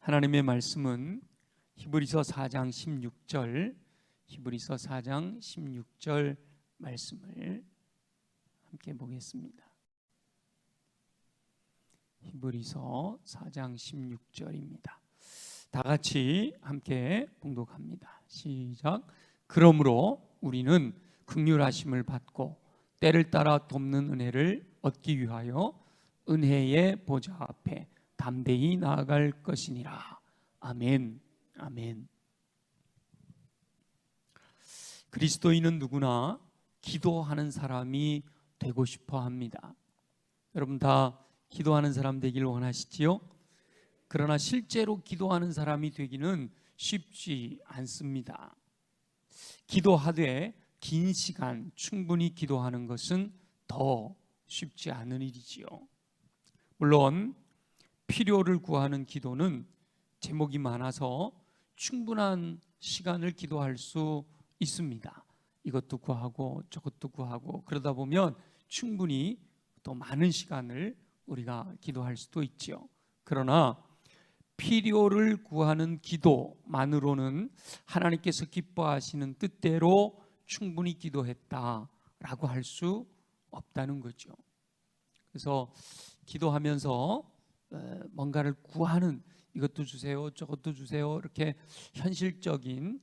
하나님의 말씀은 히브리서 4장 16절 말씀을 함께 보겠습니다. 히브리서 4장 16절입니다. 다 같이 함께 봉독합니다. 시작. 그러므로 우리는 긍휼하심을 받고 때를 따라 돕는 은혜를 얻기 위하여 은혜의 보좌 앞에 담대히 나아갈 것이니라. 아멘. 아멘. 그리스도인은 누구나 기도하는 사람이 되고 싶어 합니다. 여러분 다 기도하는 사람 되길 원하시지요? 그러나 실제로 기도하는 사람이 되기는 쉽지 않습니다. 기도하되 긴 시간 충분히 기도하는 것은 더 쉽지 않은 일이지요. 물론 필요를 구하는 기도는 제목이 많아서 충분한 시간을 기도할 수 있습니다. 이것도 구하고 저것도 구하고 그러다 보면 충분히 또 많은 시간을 우리가 기도할 수도 있죠. 그러나 필요를 구하는 기도만으로는 하나님께서 기뻐하시는 뜻대로 충분히 기도했다라고 할 수 없다는 거죠. 그래서 기도하면서 뭔가를 구하는, 이것도 주세요 저것도 주세요, 이렇게 현실적인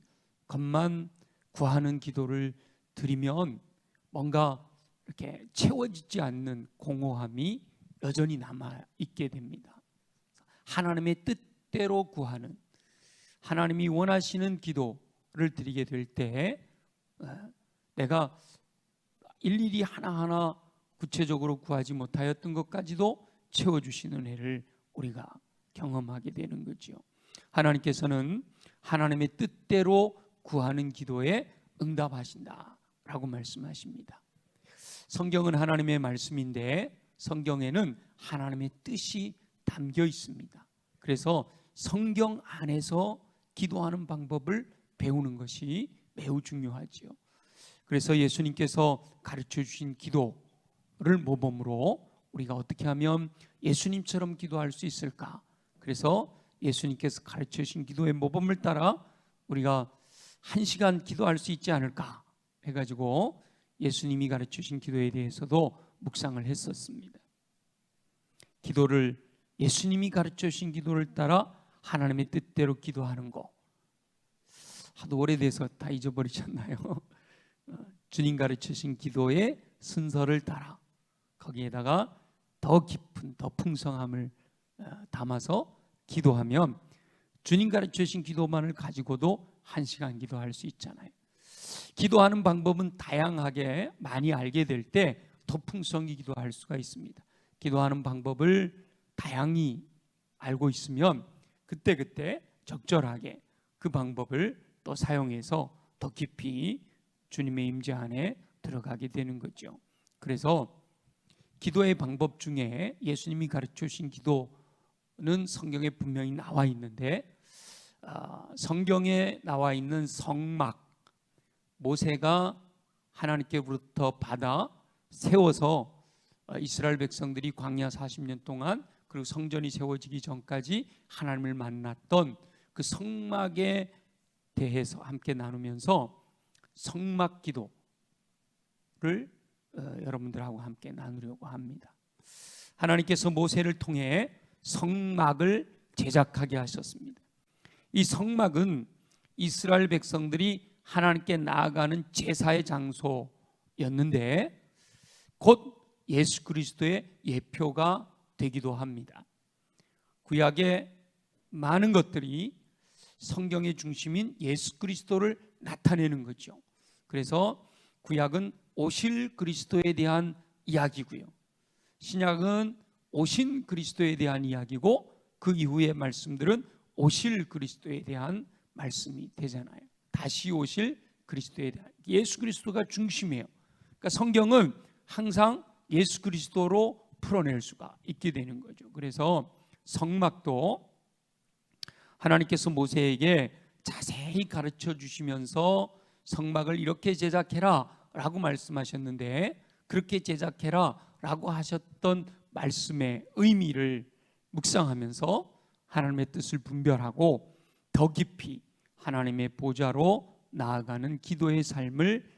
것만 구하는 기도를 드리면 뭔가 이렇게 채워지지 않는 공허함이 여전히 남아있게 됩니다. 하나님의 뜻대로 구하는, 하나님이 원하시는 기도를 드리게 될 때 내가 일일이 하나하나 구체적으로 구하지 못하였던 것까지도 채워주시는 은혜를 우리가 경험하게 되는 거죠. 하나님께서는 하나님의 뜻대로 구하는 기도에 응답하신다라고 말씀하십니다. 성경은 하나님의 말씀인데 성경에는 하나님의 뜻이 담겨 있습니다. 그래서 성경 안에서 기도하는 방법을 배우는 것이 매우 중요하지요. 그래서 예수님께서 가르쳐 주신 기도를 모범으로 우리가 어떻게 하면 예수님처럼 기도할 수 있을까? 그래서 예수님께서 가르쳐 주신 기도의 모범을 따라 우리가 1시간 기도할 수 있지 않을까 해가지고 예수님이 가르쳐 주신 기도에 대해서도 묵상을 했었습니다. 기도를, 예수님이 가르쳐 주신 기도를 따라 하나님의 뜻대로 기도하는 거, 하도 오래돼서 다 잊어버리셨나요? 주님 가르쳐 주신 기도의 순서를 따라 거기에다가 더 깊은, 더 풍성함을 담아서 기도하면 주님 가르쳐 주신 기도만을 가지고도 1시간 기도할 수 있잖아요. 기도하는 방법은 다양하게 많이 알게 될 때 더 풍성히 기도할 수가 있습니다. 기도하는 방법을 다양히 알고 있으면 그때그때 적절하게 그 방법을 또 사용해서 더 깊이 주님의 임재 안에 들어가게 되는 거죠. 그래서 기도의 방법 중에 예수님이 가르쳐 주신 기도는 성경에 분명히 나와 있는데 성경에 나와 있는 성막, 모세가 하나님께로부터 받아 세워서 이스라엘 백성들이 광야 40년 동안, 그리고 성전이 세워지기 전까지 하나님을 만났던 그 성막에 대해서 함께 나누면서 성막 기도를 여러분들하고 함께 나누려고 합니다. 하나님께서 모세를 통해 성막을 제작하게 하셨습니다. 이 성막은 이스라엘 백성들이 하나님께 나아가는 제사의 장소였는데 곧 예수 그리스도의 예표가 되기도 합니다. 구약의 많은 것들이 성경의 중심인 예수 그리스도를 나타내는 거죠. 그래서 구약은 오실 그리스도에 대한 이야기고요, 신약은 오신 그리스도에 대한 이야기고, 그 이후의 말씀들은 오실 그리스도에 대한 말씀이 되잖아요. 다시 오실 그리스도에 대한, 예수 그리스도가 중심이에요. 그러니까 성경은 항상 예수 그리스도로 풀어낼 수가 있게 되는 거죠. 그래서 성막도 하나님께서 모세에게 자세히 가르쳐 주시면서 성막을 이렇게 제작해라 라고 말씀하셨는데, 그렇게 제작해라 라고 하셨던 말씀의 의미를 묵상하면서 하나님의 뜻을 분별하고 더 깊이 하나님의 보좌로 나아가는 기도의 삶을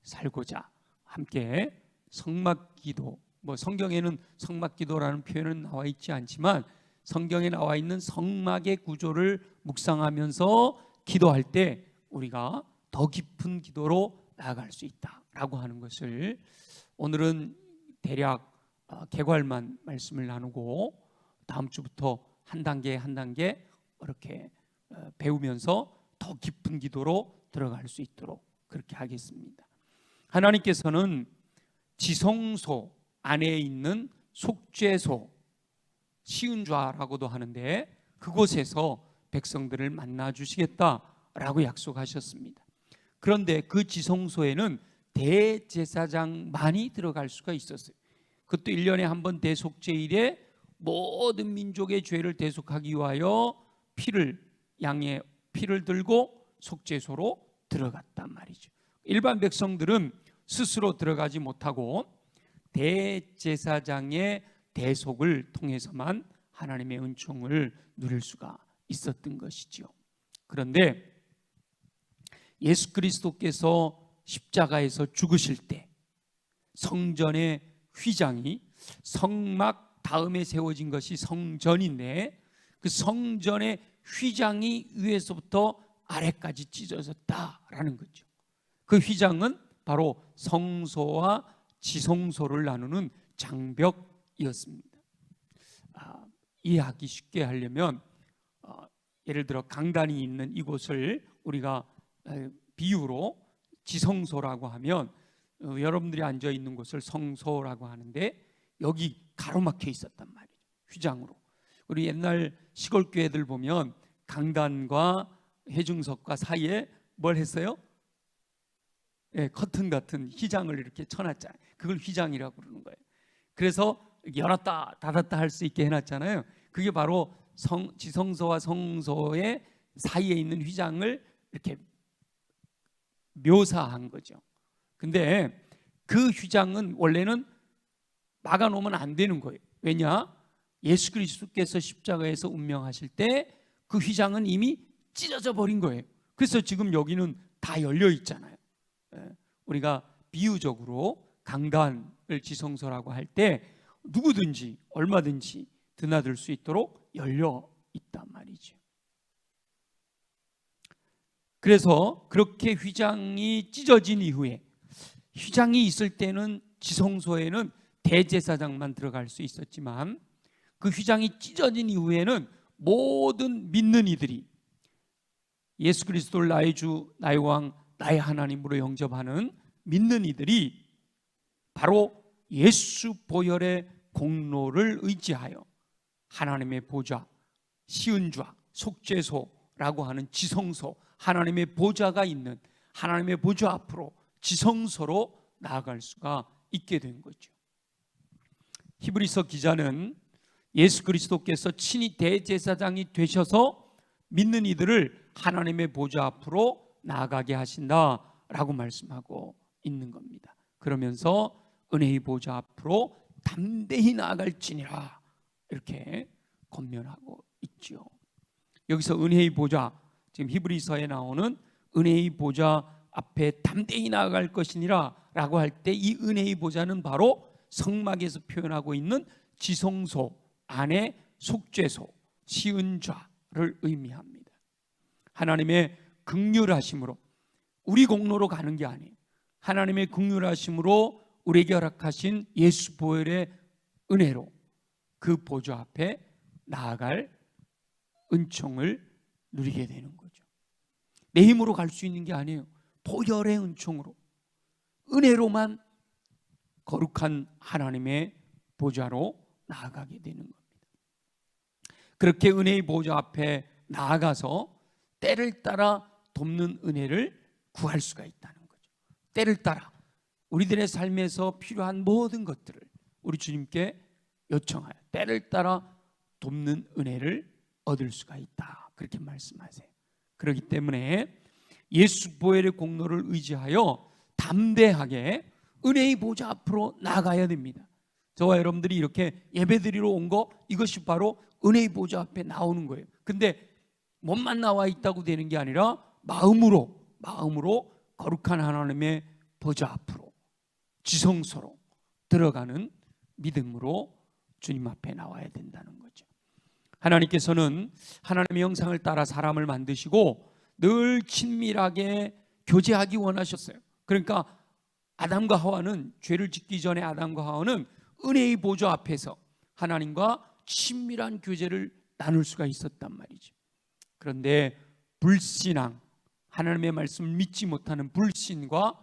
살고자 함께 성막기도, 성경에는 성막기도라는 표현은 나와 있지 않지만 성경에 나와 있는 성막의 구조를 묵상하면서 기도할 때 우리가 더 깊은 기도로 나아갈 수 있다라고 하는 것을 오늘은 대략 개괄만 말씀을 나누고 다음 주부터 한 단계 한 단계 이렇게 배우면서 더 깊은 기도로 들어갈 수 있도록 그렇게 하겠습니다. 하나님께서는 지성소 안에 있는 속죄소, 시은좌라고도 하는데 그곳에서 백성들을 만나 주시겠다라고 약속하셨습니다. 그런데 그 지성소에는 대제사장만이 들어갈 수가 있었어요. 그것도 1년에 한 번 대속죄일에 모든 민족의 죄를 대속하기 위하여 양의 피를 들고 속죄소로 들어갔단 말이죠. 일반 백성들은 스스로 들어가지 못하고 대제사장의 대속을 통해서만 하나님의 은총을 누릴 수가 있었던 것이죠. 그런데 예수 그리스도께서 십자가에서 죽으실 때 성전의 휘장이 성막 다음에 세워진 것이 성전인데 그 성전의 휘장이 위에서부터 아래까지 찢어졌다라는 거죠. 그 휘장은 바로 성소와 지성소를 나누는 장벽이었습니다. 이해하기 쉽게 하려면 예를 들어 강단이 있는 이곳을 우리가 비유로 지성소라고 하면 여러분들이 앉아 있는 곳을 성소라고 하는데 여기 가로막혀 있었단 말이죠. 휘장으로. 우리 옛날 시골 교회들 보면 강단과 회중석과 사이에 뭘 했어요? 커튼 같은 휘장을 이렇게 쳐놨잖아요. 그걸 휘장이라고 부르는 거예요. 그래서 열었다 닫았다 할 수 있게 해놨잖아요. 그게 바로 지성소와 성소의 사이에 있는 휘장을 이렇게 묘사한 거죠. 근데 그 휘장은 원래는 막아놓으면 안 되는 거예요. 왜냐? 예수 그리스도께서 십자가에서 운명하실 때 그 휘장은 이미 찢어져 버린 거예요. 그래서 지금 여기는 다 열려 있잖아요. 우리가 비유적으로 강단을 지성소라고 할 때 누구든지 얼마든지 드나들 수 있도록 열려 있단 말이죠. 그래서 그렇게 휘장이 찢어진 이후에 휘장이 있을 때는 지성소에는 대제사장만 들어갈 수 있었지만 그 휘장이 찢어진 이후에는 모든 믿는 이들이 예수 그리스도를 나의 주, 나의 왕, 나의 하나님으로 영접하는 믿는 이들이 바로 예수 보혈의 공로를 의지하여 하나님의 보좌, 시은좌, 속죄소라고 하는 지성소, 하나님의 보좌가 있는 하나님의 보좌 앞으로 지성소로 나아갈 수가 있게 된 거죠. 히브리서 기자는 예수 그리스도께서 친히 대제사장이 되셔서 믿는 이들을 하나님의 보좌 앞으로 나아가게 하신다라고 말씀하고 있는 겁니다. 그러면서 은혜의 보좌 앞으로 담대히 나아갈지니라 이렇게 권면하고 있죠. 여기서 은혜의 보좌, 지금 히브리서에 나오는 은혜의 보좌 앞에 담대히 나아갈 것이니라 라고 할 때 이 은혜의 보좌는 바로 성막에서 표현하고 있는 지성소 안에 속죄소, 시은좌를 의미합니다. 하나님의 긍휼하심으로 우리 공로로 가는 게 아니에요. 하나님의 긍휼하심으로 우리에게 허락하신 예수 보혈의 은혜로 그 보좌 앞에 나아갈 은총을 누리게 되는 거죠. 내 힘으로 갈 수 있는 게 아니에요. 보혈의 은총으로, 은혜로만 거룩한 하나님의 보좌로 나아가게 되는 겁니다. 그렇게 은혜의 보좌 앞에 나아가서 때를 따라 돕는 은혜를 구할 수가 있다는 거죠. 때를 따라 우리들의 삶에서 필요한 모든 것들을 우리 주님께 요청하여 때를 따라 돕는 은혜를 얻을 수가 있다. 그렇게 말씀하세요. 그렇기 때문에 예수 보혈의 공로를 의지하여 담대하게 은혜의 보좌 앞으로 나아가야 됩니다. 저와 여러분들이 이렇게 예배드리러 온 거, 이것이 바로 은혜의 보좌 앞에 나오는 거예요. 근데 몸만 나와 있다고 되는 게 아니라 마음으로 거룩한 하나님의 보좌 앞으로 지성소로 들어가는 믿음으로 주님 앞에 나와야 된다는 거죠. 하나님께서는 하나님의 형상을 따라 사람을 만드시고 늘 친밀하게 교제하기 원하셨어요. 그러니까 아담과 하와는, 죄를 짓기 전에 아담과 하와는 은혜의 보좌 앞에서 하나님과 친밀한 교제를 나눌 수가 있었단 말이죠. 그런데 불신앙, 하나님의 말씀을 믿지 못하는 불신과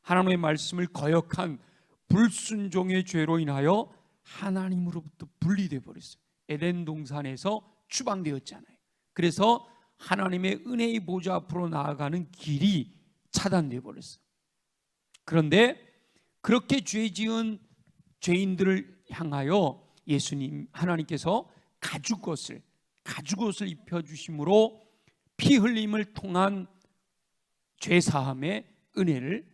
하나님의 말씀을 거역한 불순종의 죄로 인하여 하나님으로부터 분리되어 버렸어요. 에덴 동산에서 추방되었잖아요. 그래서 하나님의 은혜의 보좌 앞으로 나아가는 길이 차단되어 버렸어요. 그런데 그렇게 죄 지은 죄인들을 향하여 예수님, 하나님께서 가죽옷을 입혀주심으로 피 흘림을 통한 죄사함의 은혜를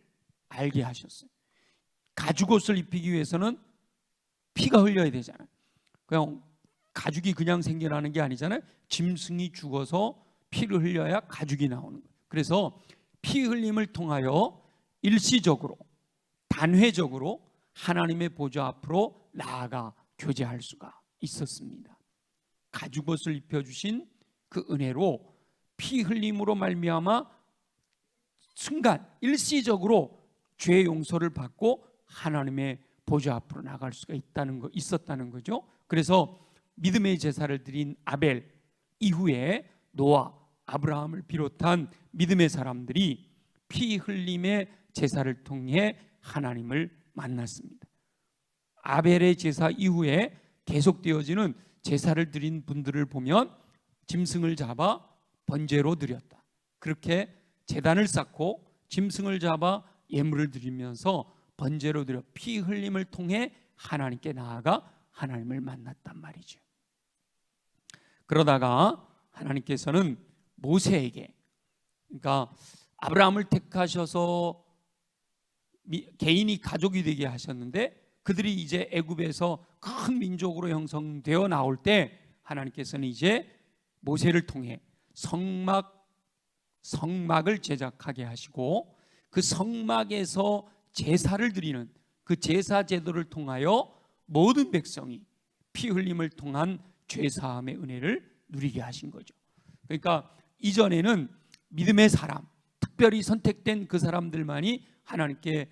알게 하셨어요. 가죽옷을 입히기 위해서는 피가 흘려야 되잖아요. 그냥 가죽이 그냥 생겨나는 게 아니잖아요. 짐승이 죽어서 피를 흘려야 가죽이 나오는 거예요. 그래서 피 흘림을 통하여 일시적으로, 단회적으로 하나님의 보좌 앞으로 나아가 교제할 수가 있었습니다. 가죽옷을 입혀주신 그 은혜로 피 흘림으로 말미암아 순간 일시적으로 죄 용서를 받고 하나님의 보좌 앞으로 나갈 수가 있었다는 거죠. 그래서 믿음의 제사를 드린 아벨 이후에 노아, 아브라함을 비롯한 믿음의 사람들이 피 흘림의 제사를 통해 하나님을 만났습니다. 아벨의 제사 이후에 계속되어지는 제사를 드린 분들을 보면 짐승을 잡아 번제로 드렸다. 그렇게 제단을 쌓고 짐승을 잡아 예물을 드리면서 번제로 드려 피 흘림을 통해 하나님께 나아가 하나님을 만났단 말이죠. 그러다가 하나님께서는 모세에게, 그러니까 아브라함을 택하셔서 개인이 가족이 되게 하셨는데 그들이 이제 애굽에서 큰 민족으로 형성되어 나올 때 하나님께서는 이제 모세를 통해 성막을 제작하게 하시고 그 성막에서 제사를 드리는 그 제사 제도를 통하여 모든 백성이 피 흘림을 통한 죄사함의 은혜를 누리게 하신 거죠. 그러니까 이전에는 믿음의 사람, 특별히 선택된 그 사람들만이 하나님께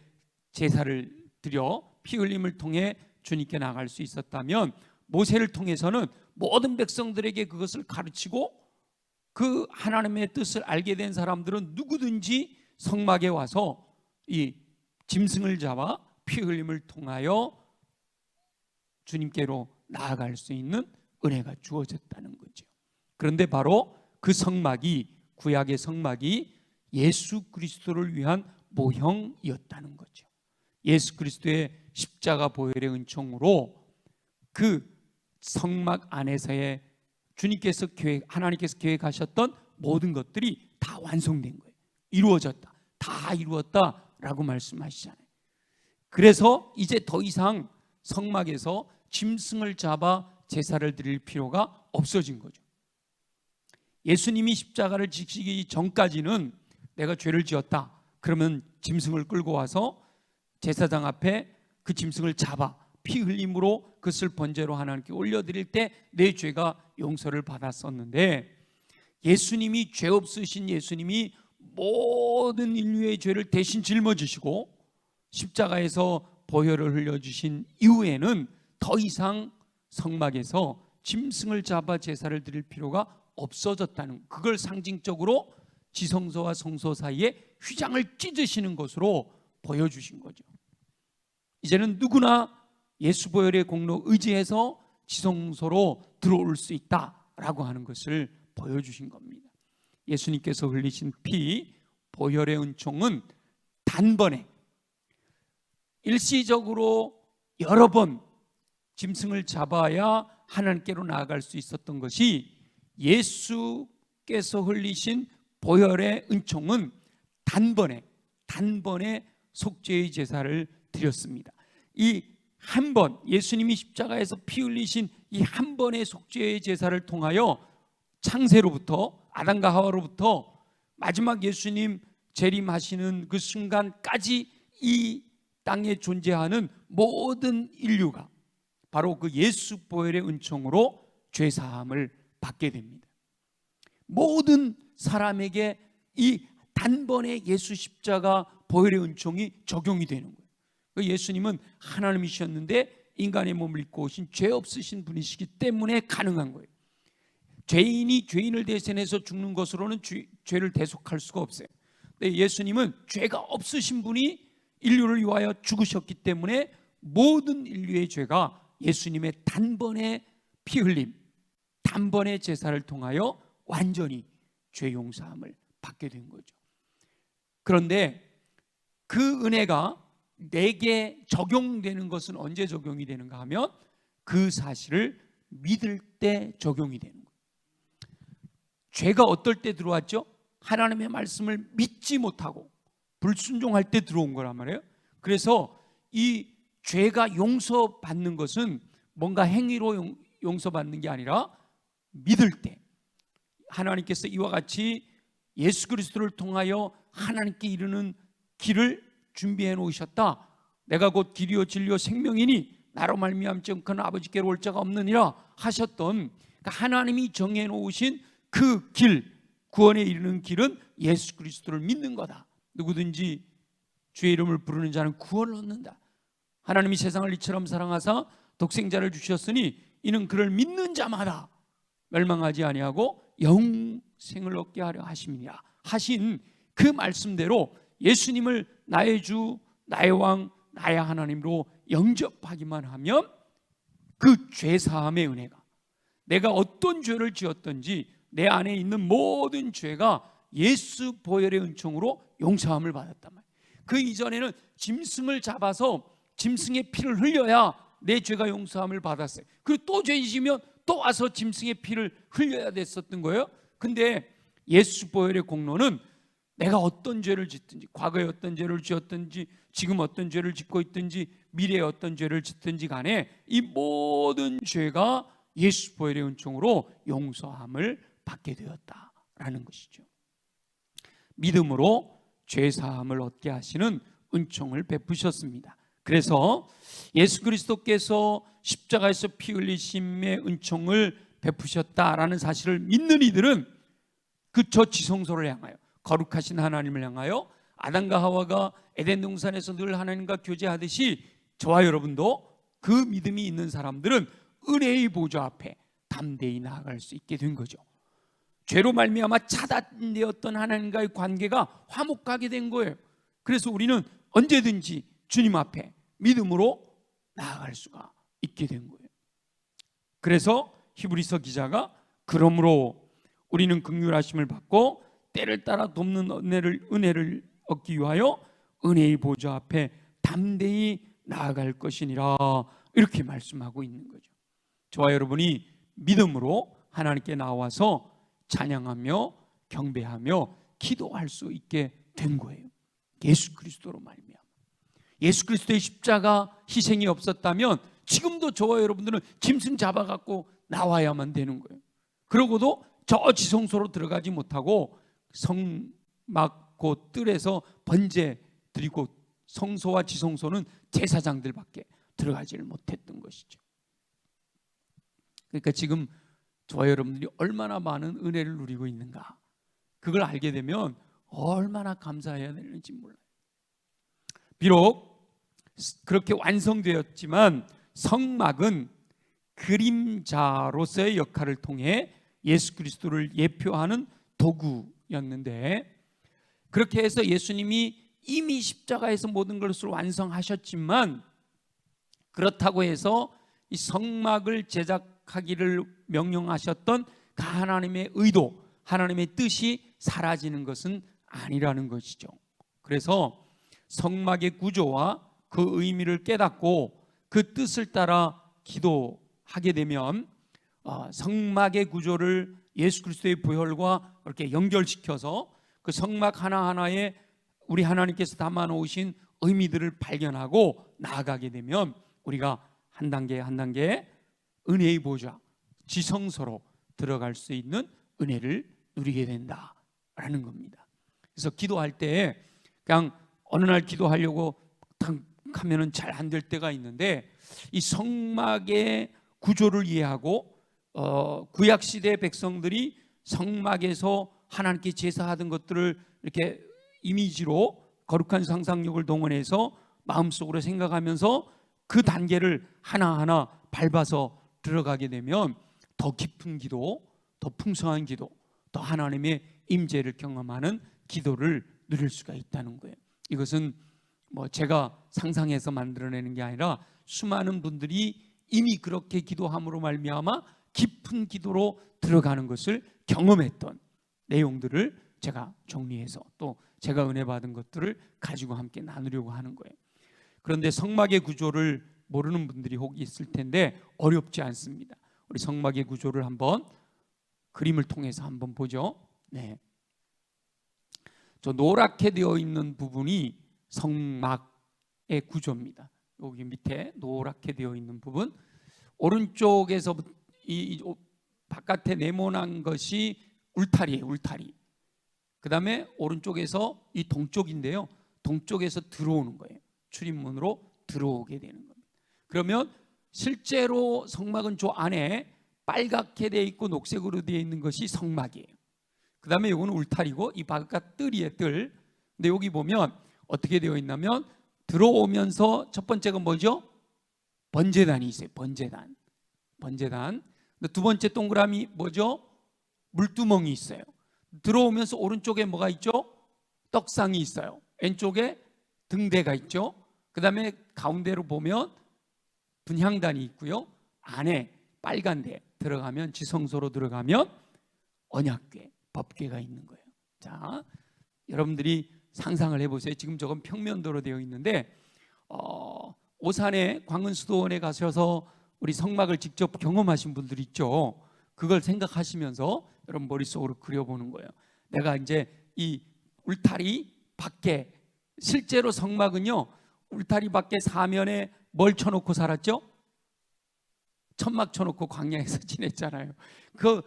제사를 드려 피 흘림을 통해 주님께 나갈 수 있었다면 모세를 통해서는 모든 백성들에게 그것을 가르치고 그 하나님의 뜻을 알게 된 사람들은 누구든지 성막에 와서 이 짐승을 잡아 피 흘림을 통하여 주님께로 나아갈 수 있는 은혜가 주어졌다는 거죠. 그런데 바로 그 성막이, 구약의 성막이 예수 그리스도를 위한 모형이었다는 거죠. 예수 그리스도의 십자가 보혈의 은총으로 그 성막 안에서의 하나님께서 계획하셨던 모든 것들이 다 완성된 거예요. 이루어졌다, 다 이루었다라고 말씀하시잖아요. 그래서 이제 더 이상 성막에서 짐승을 잡아 제사를 드릴 필요가 없어진 거죠. 예수님이 십자가를 지시기 전까지는 내가 죄를 지었다 그러면 짐승을 끌고 와서 제사장 앞에 그 짐승을 잡아 피 흘림으로 그것을 번제로 하나님께 올려드릴 때 내 죄가 용서를 받았었는데, 예수님이 죄 없으신 예수님이 모든 인류의 죄를 대신 짊어지시고 십자가에서 보혈을 흘려주신 이후에는 더 이상 성막에서 짐승을 잡아 제사를 드릴 필요가 없어졌다는, 그걸 상징적으로 지성소와 성소 사이에 휘장을 찢으시는 것으로 보여주신 거죠. 이제는 누구나 예수 보혈의 공로 의지해서 지성소로 들어올 수 있다라고 하는 것을 보여주신 겁니다. 예수님께서 흘리신 피, 보혈의 은총은 단번에 일시적으로 여러 번 짐승을 잡아야 하나님께로 나아갈 수 있었던 것이, 예수께서 흘리신 보혈의 은총은 단번에 속죄의 제사를 드렸습니다. 이 한 번, 예수님이 십자가에서 피 흘리신 이 한 번의 속죄의 제사를 통하여 창세로부터 아담과 하와로부터 마지막 예수님 재림하시는 그 순간까지 이 땅에 존재하는 모든 인류가 바로 그 예수 보혈의 은총으로 죄사함을 받게 됩니다. 모든 사람에게 이 단번에 예수 십자가 보혈의 은총이 적용이 되는 거예요. 예수님은 하나님이셨는데 인간의 몸을 입고 오신 죄 없으신 분이시기 때문에 가능한 거예요. 죄인이 죄인을 대신해서 죽는 것으로는 죄를 대속할 수가 없어요. 근데 예수님은 죄가 없으신 분이 인류를 위하여 죽으셨기 때문에 모든 인류의 죄가 예수님의 단번에 피 흘림, 단번에 제사를 통하여 완전히 죄 용서함을 받게 된 거죠. 그런데 그 은혜가 내게 적용되는 것은 언제 적용이 되는가 하면 그 사실을 믿을 때 적용이 되는 거예요. 죄가 어떨 때 들어왔죠? 하나님의 말씀을 믿지 못하고 불순종할 때 들어온 거란 말이에요. 그래서 이 죄가 용서받는 것은 뭔가 행위로 용서받는 게 아니라 믿을 때, 하나님께서 이와 같이 예수 그리스도를 통하여 하나님께 이르는 길을 준비해 놓으셨다. 내가 곧 길이요 진리요 생명이니 나로 말미암지 않고는 아버지께로 올 자가 없느니라 하셨던, 그러니까 하나님이 정해 놓으신 그 길, 구원에 이르는 길은 예수 그리스도를 믿는 거다. 누구든지 주의 이름을 부르는 자는 구원을 얻는다. 하나님이 세상을 이처럼 사랑하사 독생자를 주셨으니 이는 그를 믿는 자마다 멸망하지 아니하고 영생을 얻게 하려 하심이니라 하신 그 말씀대로 예수님을 나의 주, 나의 왕, 나의 하나님으로 영접하기만 하면 그 죄사함의 은혜가, 내가 어떤 죄를 지었든지 내 안에 있는 모든 죄가 예수 보혈의 은총으로 용서함을 받았단 말이에요. 그 이전에는 짐승을 잡아서 짐승의 피를 흘려야 내 죄가 용서함을 받았어요. 그리고 또 죄 지으면 또 와서 짐승의 피를 흘려야 됐었던 거예요. 근데 예수 보혈의 공로는 내가 어떤 죄를 짓든지, 과거에 어떤 죄를 지었든지, 지금 어떤 죄를 짓고 있든지, 미래에 어떤 죄를 짓든지 간에 이 모든 죄가 예수 보혈의 은총으로 용서함을 받게 되었다라는 것이죠. 믿음으로 죄사함을 얻게 하시는 은총을 베푸셨습니다. 그래서 예수 그리스도께서 십자가에서 피 흘리심의 은총을 베푸셨다라는 사실을 믿는 이들은 그 저 지성소를 향하여, 거룩하신 하나님을 향하여 아담과 하와가 에덴 동산에서 늘 하나님과 교제하듯이 저와 여러분도 그 믿음이 있는 사람들은 은혜의 보좌 앞에 담대히 나아갈 수 있게 된 거죠. 죄로 말미암아 차단되었던 하나님과의 관계가 화목하게 된 거예요. 그래서 우리는 언제든지 주님 앞에 믿음으로 나아갈 수가 있게 된 거예요. 그래서 히브리서 기자가 그러므로 우리는 긍휼하심을 받고 때를 따라 돕는 은혜를 얻기 위하여 은혜의 보좌 앞에 담대히 나아갈 것이니라, 이렇게 말씀하고 있는 거죠. 저와 여러분이 믿음으로 하나님께 나와서 찬양하며 경배하며 기도할 수 있게 된 거예요. 예수 그리스도로 말미암아. 예수 그리스도의 십자가 희생이 없었다면 지금도 저와 여러분들은 짐승 잡아갖고 나와야만 되는 거예요. 그러고도 저 지성소로 들어가지 못하고 성막 그 뜰에서 번제 드리고, 성소와 지성소는 제사장들밖에 들어가지를 못했던 것이죠. 그러니까 지금 저와 여러분들이 얼마나 많은 은혜를 누리고 있는가, 그걸 알게 되면 얼마나 감사해야 되는지 몰라요. 비록 그렇게 완성되었지만 성막은 그림자로서의 역할을 통해 예수 그리스도를 예표하는 도구였는데, 그렇게 해서 예수님이 이미 십자가에서 모든 것을 완성하셨지만, 그렇다고 해서 이 성막을 제작하기를 명령하셨던 그 하나님의 의도, 하나님의 뜻이 사라지는 것은 아니라는 것이죠. 그래서 성막의 구조와 그 의미를 깨닫고 그 뜻을 따라 기도하게 되면 성막의 구조를 예수 그리스도의 보혈과 이렇게 연결시켜서 그 성막 하나하나에 우리 하나님께서 담아놓으신 의미들을 발견하고 나아가게 되면 우리가 한 단계 한 단계 은혜의 보좌, 지성소로 들어갈 수 있는 은혜를 누리게 된다라는 겁니다. 그래서 기도할 때 그냥 어느 날 기도하려고 탁 하면은 잘 안 될 때가 있는데, 이 성막의 구조를 이해하고 구약 시대 백성들이 성막에서 하나님께 제사하던 것들을 이렇게 이미지로 거룩한 상상력을 동원해서 마음속으로 생각하면서 그 단계를 하나하나 밟아서 들어가게 되면 더 깊은 기도, 더 풍성한 기도, 더 하나님의 임재를 경험하는 기도를 누릴 수가 있다는 거예요. 이것은 뭐 제가 상상해서 만들어내는 게 아니라 수많은 분들이 이미 그렇게 기도함으로 말미암아 깊은 기도로 들어가는 것을 경험했던 내용들을 제가 정리해서 또 제가 은혜 받은 것들을 가지고 함께 나누려고 하는 거예요. 그런데 성막의 구조를 모르는 분들이 혹 있을 텐데 어렵지 않습니다. 우리 성막의 구조를 한번 그림을 통해서 한번 보죠. 네, 저 노랗게 되어 있는 부분이 성막의 구조입니다. 여기 밑에 노랗게 되어 있는 부분, 오른쪽에서 이 바깥에 네모난 것이 울타리예요. 울타리. 그 다음에 오른쪽에서 이 동쪽인데요, 동쪽에서 들어오는 거예요. 출입문으로 들어오게 되는 겁니다. 그러면 실제로 성막은 저 안에 빨갛게 되어 있고 녹색으로 되어 있는 것이 성막이에요. 그 다음에 이거는 울타리고 이 바깥 뜰이에요. 뜰. 근데 여기 보면 어떻게 되어 있냐면 들어오면서 첫 번째가 뭐죠? 번제단이 있어요. 번제단. 번제단. 두 번째 동그라미 뭐죠? 물두멍이 있어요. 들어오면서 오른쪽에 뭐가 있죠? 떡상이 있어요. 왼쪽에 등대가 있죠. 그 다음에 가운데로 보면 분향단이 있고요. 안에 빨간 데 들어가면, 지성소로 들어가면 언약궤, 법궤가 있는 거예요. 자, 여러분들이 상상을 해보세요. 지금 저건 평면도로 되어 있는데 오산에 광은수도원에 가셔서 우리 성막을 직접 경험하신 분들 있죠. 그걸 생각하시면서 여러분 머릿속으로 그려보는 거예요. 내가 이제 이 울타리 밖에, 실제로 성막은요 울타리 밖에 사면에 뭘 쳐놓고 살았죠? 천막 쳐놓고 광야에서 지냈잖아요. 그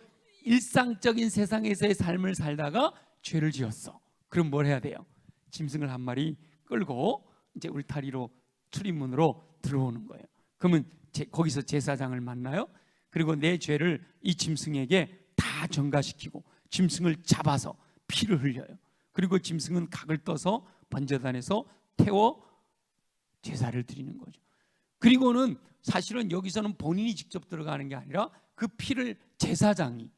일상적인 세상에서의 삶을 살다가 죄를 지었어. 그럼 뭘 해야 돼요? 짐승을 한 마리 끌고 이제 울타리로 출입문으로 들어오는 거예요. 그러면 거기서 제사장을 만나요. 그리고 내 죄를 이 짐승에게 다 전가시키고 짐승을 잡아서 피를 흘려요. 그리고 짐승은 각을 떠서 번제단에서 태워 제사를 드리는 거죠. 그리고는 사실은 여기서는 본인이 직접 들어가는 게 아니라 그 피를 제사장이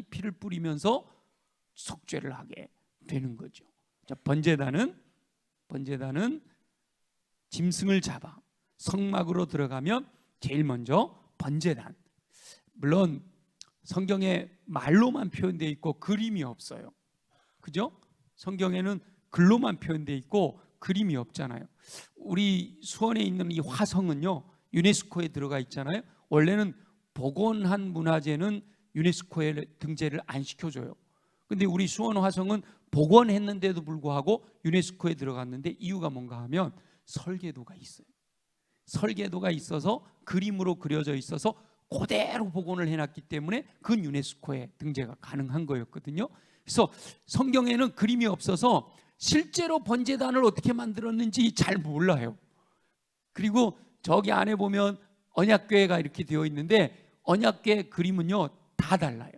피를 뿌리면서 속죄를 하게 되는 거죠. 자, 번제단은 짐승을 잡아 성막으로 들어가면 제일 먼저 번제단, 물론 성경에 말로만 표현되어 있고 그림이 없어요. 그죠? 성경에는 글로만 표현되어 있고 그림이 없잖아요. 우리 수원에 있는 이 화성은요 유네스코에 들어가 있잖아요. 원래는 복원한 문화재는 유네스코에 등재를 안 시켜줘요. 근데 우리 수원 화성은 복원했는데도 불구하고 유네스코에 들어갔는데 이유가 뭔가 하면 설계도가 있어요. 설계도가 있어서 그림으로 그려져 있어서 그대로 복원을 해놨기 때문에 그건 유네스코에 등재가 가능한 거였거든요. 그래서 성경에는 그림이 없어서 실제로 번제단을 어떻게 만들었는지 잘 몰라요. 그리고 저기 안에 보면 언약궤가 이렇게 되어 있는데 언약궤 그림은요 다 달라요.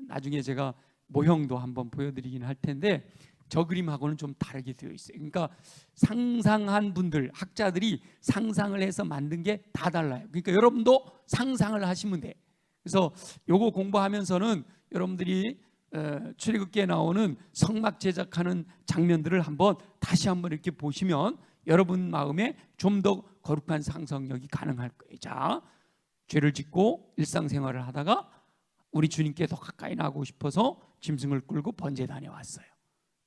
나중에 제가 모형도 한번 보여드리긴 할 텐데 저 그림하고는 좀 다르게 되어 있어요. 그러니까 상상한 분들, 학자들이 상상을 해서 만든 게 다 달라요. 그러니까 여러분도 상상을 하시면 돼. 그래서 요거 공부하면서는 여러분들이 출애굽기에 나오는 성막 제작하는 장면들을 다시 한번 이렇게 보시면 여러분 마음에 좀 더 거룩한 상상력이 가능할 거예요. 자, 죄를 짓고 일상생활을 하다가 우리 주님께 더 가까이 나가고 싶어서 짐승을 끌고 번제단에 왔어요.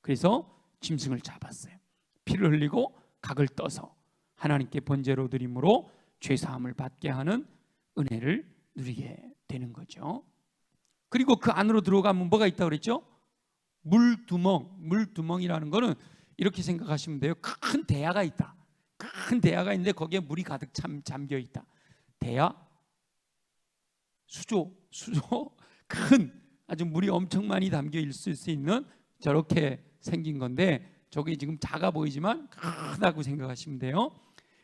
그래서 짐승을 잡았어요. 피를 흘리고 각을 떠서 하나님께 번제로 드림으로 죄사함을 받게 하는 은혜를 누리게 되는 거죠. 그리고 그 안으로 들어가면 뭐가 있다고 그랬죠? 물두멍이라는 거는 이렇게 생각하시면 돼요. 큰 대야가 있다. 큰 대야가 있는데 거기에 물이 가득 잠겨 있다. 대야, 수조, 큰 아주 물이 엄청 많이 담겨 있을 수 있는 저렇게 생긴 건데, 저게 지금 작아 보이지만 크다고 생각하시면 돼요.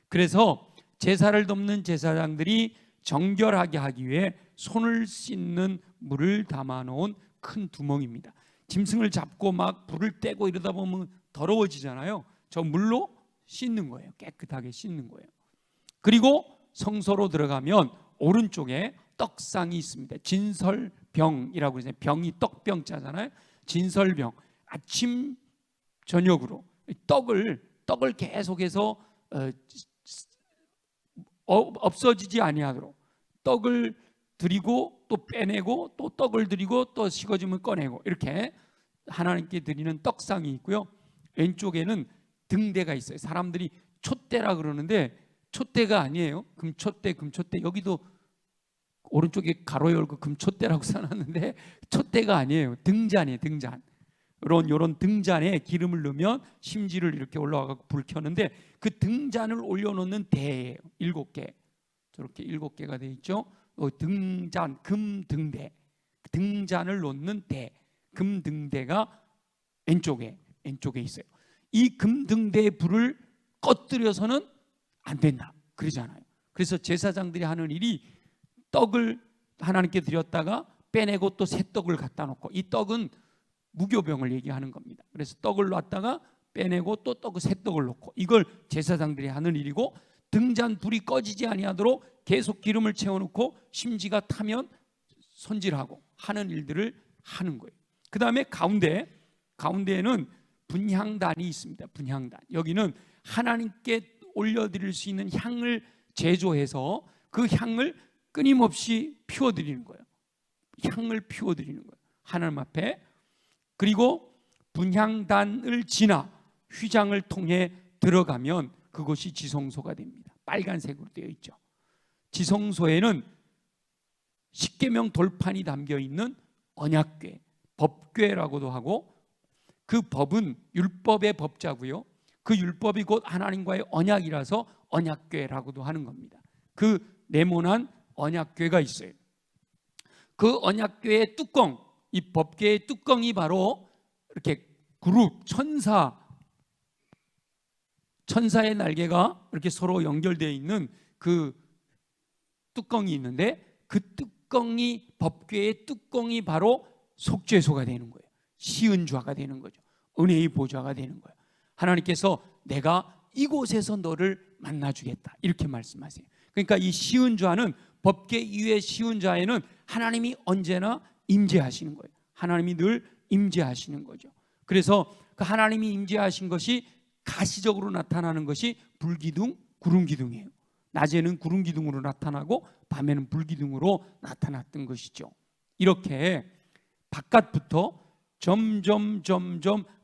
그래서 제사를 돕는 제사장들이 정결하게 하기 위해 손을 씻는 물을 담아 놓은 큰 두멍입니다. 짐승을 잡고 막 불을 떼고 이러다 보면 더러워지잖아요. 저 물로 씻는 거예요. 깨끗하게 씻는 거예요. 그리고 성소로 들어가면 오른쪽에 떡상이 있습니다. 진설병이라고 해서 병이 떡병자잖아요. 진설병. 아침 저녁으로 떡을 계속해서 없어지지 아니하도록 떡을 드리고 또 빼내고 또 떡을 드리고 또 식어지면 꺼내고, 이렇게 하나님께 드리는 떡상이 있고요. 왼쪽에는 등대가 있어요. 사람들이 촛대라 그러는데 촛대가 아니에요. 금촛대. 여기도 오른쪽에 가로 열고 금촛대라고 써놨는데 촛대가 아니에요. 등잔이에요. 등잔. 이런 등잔에 기름을 넣으면 심지를 이렇게 올라와서 불 켜는데, 그 등잔을 올려놓는 대예요. 7개. 저렇게 7개가 되어 있죠. 등잔, 금등대. 등잔을 놓는 대, 금등대가 왼쪽에 있어요. 이 금등대의 불을 꺼뜨려서는 안 된다 그러잖아요. 그래서 제사장들이 하는 일이 떡을 하나님께 드렸다가 빼내고 또 새 떡을 갖다 놓고, 이 떡은 무교병을 얘기하는 겁니다. 그래서 떡을 놨다가 빼내고 또 새 떡을 놓고, 이걸 제사장들이 하는 일이고, 등잔 불이 꺼지지 아니하도록 계속 기름을 채워놓고 심지가 타면 손질하고 하는 일들을 하는 거예요. 그 다음에 가운데에는 분향단이 있습니다. 분향단. 여기는 하나님께 올려드릴 수 있는 향을 제조해서 그 향을 끊임없이 피워드리는 거예요. 향을 피워드리는 거예요, 하나님 앞에. 그리고 분향단을 지나 휘장을 통해 들어가면 그것이 지성소가 됩니다. 빨간색으로 되어 있죠. 지성소에는 십계명 돌판이 담겨 있는 언약궤, 법궤라고도 하고, 그 법은 율법의 법자고요. 그 율법이 곧 하나님과의 언약이라서 언약궤라고도 하는 겁니다. 그 네모난 언약궤가 있어요. 그 언약궤의 뚜껑, 이 법궤의 뚜껑이 바로 이렇게 그룹 천사의 날개가 이렇게 서로 연결되어 있는 그 뚜껑이 있는데, 그 뚜껑이, 법궤의 뚜껑이 바로 속죄소가 되는 거예요. 시은좌가 되는 거죠. 은혜의 보좌가 되는 거예요. 하나님께서 내가 이곳에서 너를 만나주겠다 이렇게 말씀하세요. 그러니까 이 시은좌는, 법궤 이후의 시은좌에는 하나님이 언제나 임재하시는 거예요. 하나님이 늘 임재하시는 거죠. 그래서 그 하나님이 임재하신 것이 가시적으로 나타나는 것이 불기둥, 구름기둥이에요. 낮에는 구름기둥으로 나타나고 밤에는 불기둥으로 나타났던 것이죠. 이렇게 바깥부터 점점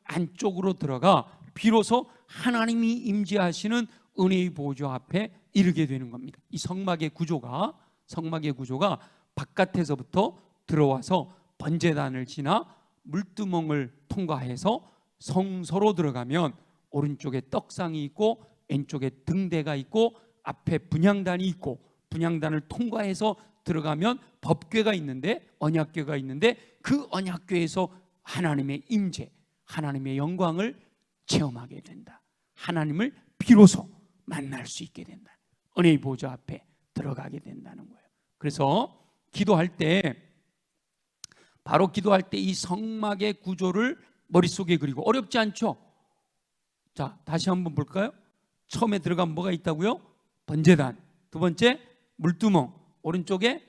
안쪽으로 들어가 비로소 하나님이 임재하시는 은혜의 보좌 앞에 이르게 되는 겁니다. 이 성막의 구조가 바깥에서부터 들어와서 번제단을 지나 물두멍을 통과해서 성소로 들어가면 오른쪽에 떡상이 있고 왼쪽에 등대가 있고 앞에 분향단이 있고, 분향단을 통과해서 들어가면 법궤가 있는데, 언약궤가 있는데, 그 언약궤에서 하나님의 임재, 하나님의 영광을 체험하게 된다. 하나님을 비로소 만날 수 있게 된다. 은혜의 보좌 앞에 들어가게 된다는 거예요. 그래서 기도할 때 이 성막의 구조를 머릿속에 그리고, 어렵지 않죠? 자, 다시 한번 볼까요? 처음에 들어가면 뭐가 있다고요? 번제단, 두 번째 물두멍, 오른쪽에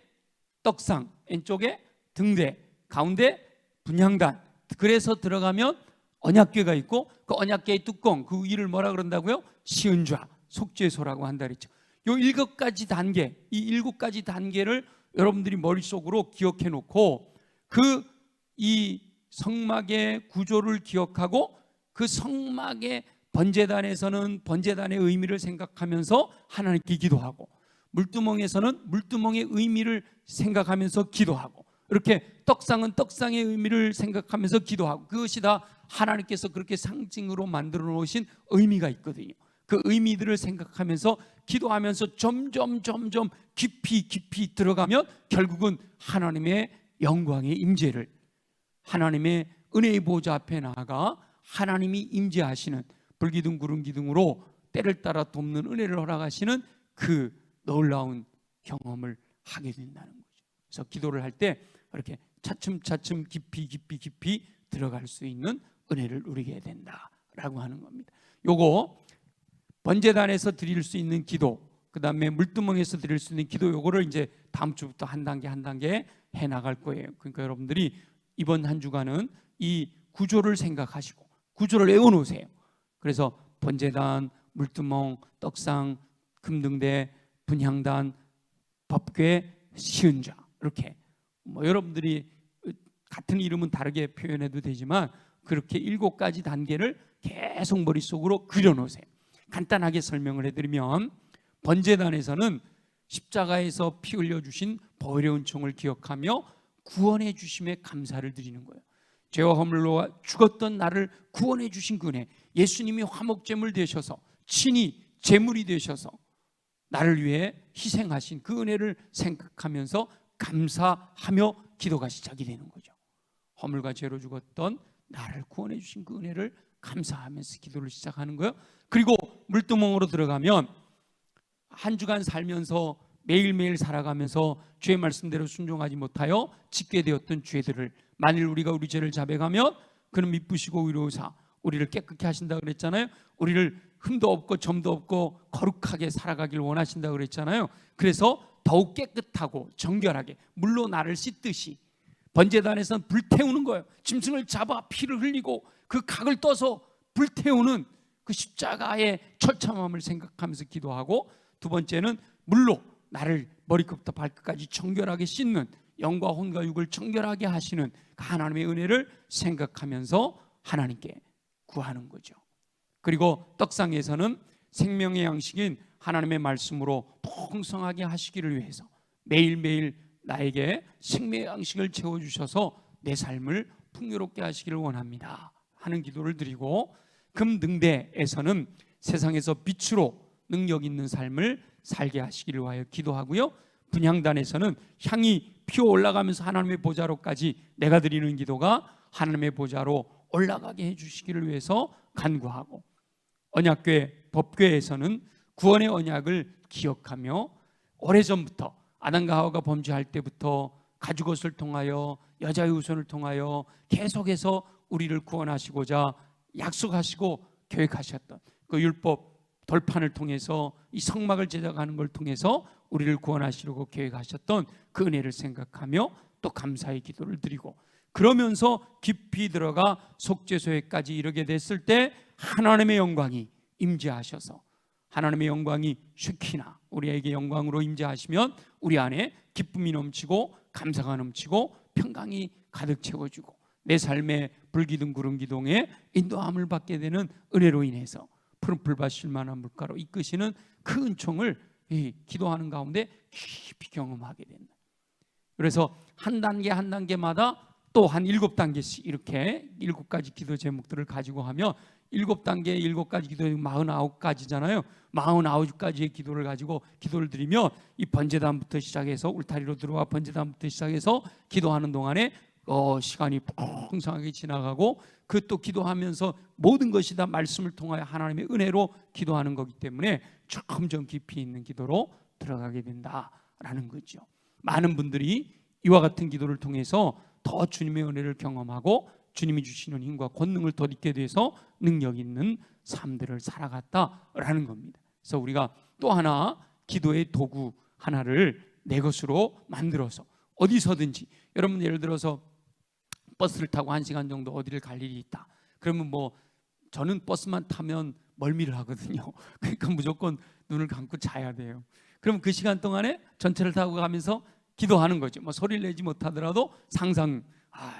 떡상, 왼쪽에 등대, 가운데 분향단. 그래서 들어가면 언약궤가 있고, 그 언약궤의 뚜껑, 그 위를 뭐라 그런다고요? 시은좌, 속죄소라고 한다 그랬죠. 이 7가지 단계, 이 7가지 단계를 여러분들이 머릿속으로 기억해 놓고, 이 성막의 구조를 기억하고, 그 성막의 번제단에서는 번제단의 의미를 생각하면서 하나님께 기도하고, 물두멍에서는 물두멍의 의미를 생각하면서 기도하고, 이렇게 떡상은 떡상의 의미를 생각하면서 기도하고, 그것이 다 하나님께서 그렇게 상징으로 만들어 놓으신 의미가 있거든요. 그 의미들을 생각하면서 기도하면서 점점 깊이 들어가면 결국은 하나님의 영광의 임재를 하나님의 은혜의 보좌 앞에 나아가 하나님이 임재하시는 불기둥 구름기둥으로 때를 따라 돕는 은혜를 허락하시는 그 놀라운 경험을 하게 된다는 거죠. 그래서 기도를 할 때 이렇게 차츰차츰 깊이 들어갈 수 있는 은혜를 누리게 된다라고 하는 겁니다. 요거 번제단에서 드릴 수 있는 기도, 그 다음에 물두멍에서 드릴 수 있는 기도, 요거를 이제 다음 주부터 한 단계 해 나갈 거예요. 그러니까 여러분들이 이번 한 주간은 이 구조를 생각하시고 구조를 외워놓으세요. 그래서 번제단, 물두멍, 떡상, 금등대, 분향단, 법궤, 시은좌, 이렇게 뭐 여러분들이 같은 이름은 다르게 표현해도 되지만 그렇게 7가지 단계를 계속 머릿속으로 그려놓으세요. 간단하게 설명을 해드리면 번제단에서는 십자가에서 피 흘려주신 보혈의 은총을 기억하며 구원해 주심에 감사를 드리는 거예요. 죄와 허물로 죽었던 나를 구원해 주신 그 은혜, 예수님이 화목제물 되셔서 친히 제물이 되셔서 나를 위해 희생하신 그 은혜를 생각하면서 감사하며 기도가 시작이 되는 거죠. 허물과 죄로 죽었던 나를 구원해 주신 그 은혜를 감사하면서 기도를 시작하는 거예요. 그리고 물두멍으로 들어가면 한 주간 살면서 매일매일 살아가면서 주의 말씀대로 순종하지 못하여 짓게 되었던 죄들을, 만일 우리가 우리 죄를 자백하면 그는 미쁘시고 의로우사 우리를 깨끗게 하신다 그랬잖아요. 우리를 흠도 없고 점도 없고 거룩하게 살아가길 원하신다 그랬잖아요. 그래서 더욱 깨끗하고 정결하게 물로 나를 씻듯이 번제단에서는 불태우는 거예요. 짐승을 잡아 피를 흘리고 그 각을 떠서 불태우는 그 십자가의 처참함을 생각하면서 기도하고, 두 번째는 물로 나를 머리끝부터 발끝까지 정결하게 씻는, 영과 혼과 육을 정결하게 하시는 그 하나님의 은혜를 생각하면서 하나님께 구하는 거죠. 그리고 떡상에서는 생명의 양식인 하나님의 말씀으로 풍성하게 하시기를 위해서 매일매일 나에게 생명의 양식을 채워주셔서 내 삶을 풍요롭게 하시기를 원합니다 하는 기도를 드리고, 금등대에서는 세상에서 빛으로 능력 있는 삶을 살게 하시기를 위하여 기도하고요. 분향단에서는 향이 피어 올라가면서 하나님의 보좌로까지 내가 드리는 기도가 하나님의 보좌로 올라가게 해주시기를 위해서 간구하고, 언약궤 법궤에서는 구원의 언약을 기억하며 오래전부터 아담과 하와가 범죄할 때부터 가죽옷을 통하여 여자의 후손을 통하여 계속해서 우리를 구원하시고자 약속하시고 계획하셨던 그 율법 돌판을 통해서 이 성막을 제작하는 걸 통해서 우리를 구원하시려고 계획하셨던 그 은혜를 생각하며 또 감사의 기도를 드리고, 그러면서 깊이 들어가 속죄소에까지 이르게 됐을 때 하나님의 영광이 임재하셔서, 하나님의 영광이 쉐키나 우리에게 영광으로 임재하시면 우리 안에 기쁨이 넘치고 감사가 넘치고 평강이 가득 채워주고 내 삶의 불기둥 구름기둥에 인도함을 받게 되는 은혜로 인해서 푸른 풀밭 쉴만한 물가로 이끄시는 그 은총을 기도하는 가운데 깊이 경험하게 된다. 그래서 한 단계 한 단계마다 또 한 7단계씩 이렇게 7가지 기도 제목들을 가지고 하면 7단계 7가지 기도 49가지잖아요. 49가지의 기도를 가지고 기도를 드리며 이 번제단부터 시작해서 울타리로 들어와 번제단부터 시작해서 기도하는 동안에 시간이 풍성하게 지나가고, 그 또 기도하면서 모든 것이 다 말씀을 통하여 하나님의 은혜로 기도하는 거기 때문에 점점 깊이 있는 기도로 들어가게 된다라는 거죠. 많은 분들이 이와 같은 기도를 통해서 더 주님의 은혜를 경험하고 주님이 주시는 힘과 권능을 더 잊게 돼서 능력 있는 삶들을 살아갔다라는 겁니다. 그래서 우리가 또 하나 기도의 도구 하나를 내 것으로 만들어서 어디서든지, 여러분 예를 들어서 버스를 타고 1시간 정도 어디를 갈 일이 있다. 그러면 뭐 저는 버스만 타면 멀미를 하거든요. 그러니까 무조건 눈을 감고 자야 돼요. 그럼 그 시간 동안에 전철을 타고 가면서 기도하는 거죠. 뭐 소리를 내지 못하더라도 상상,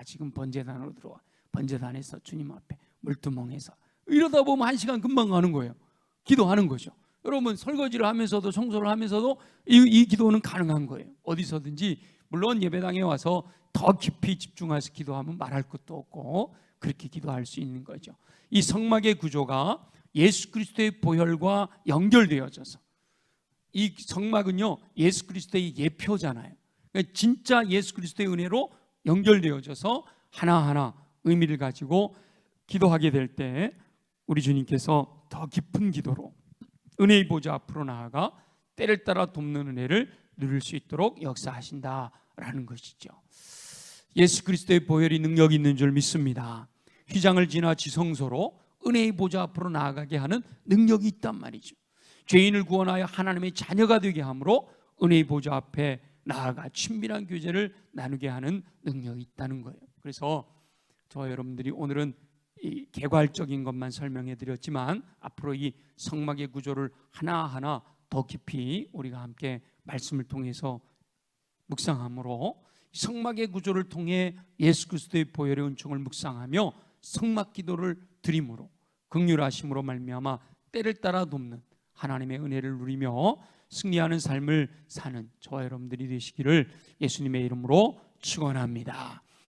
지금 번제단으로 들어와, 번제단에서 주님 앞에 물두멍에서, 이러다 보면 1시간 금방 가는 거예요. 기도하는 거죠. 여러분 설거지를 하면서도 청소를 하면서도 이 기도는 가능한 거예요. 어디서든지. 물론 예배당에 와서 더 깊이 집중해서 기도하면 말할 것도 없고 그렇게 기도할 수 있는 거죠. 이 성막의 구조가 예수 그리스도의 보혈과 연결되어져서, 이 성막은요 예수 그리스도의 예표잖아요. 그러니까 진짜 예수 그리스도의 은혜로 연결되어져서 하나하나 의미를 가지고 기도하게 될 때 우리 주님께서 더 깊은 기도로 은혜의 보좌 앞으로 나아가 때를 따라 돕는 은혜를 누릴 수 있도록 역사하신다라는 것이죠. 예수 그리스도의 보혈이 능력이 있는 줄 믿습니다. 휘장을 지나 지성소로 은혜의 보좌 앞으로 나아가게 하는 능력이 있단 말이죠. 죄인을 구원하여 하나님의 자녀가 되게 함으로 은혜의 보좌 앞에 나아가 친밀한 교제를 나누게 하는 능력이 있다는 거예요. 그래서 저와 여러분들이 오늘은 이 개괄적인 것만 설명해 드렸지만 앞으로 이 성막의 구조를 하나하나 더 깊이 우리가 함께 말씀을 통해서 묵상함으로 성막의 구조를 통해 예수 그리스도의 보혈의 은총을 묵상하며 성막 기도를 드림으로 긍휼하심으로 말미암아 때를 따라 돕는 하나님의 은혜를 누리며 승리하는 삶을 사는 저와 여러분들이 되시기를 예수님의 이름으로 축원합니다.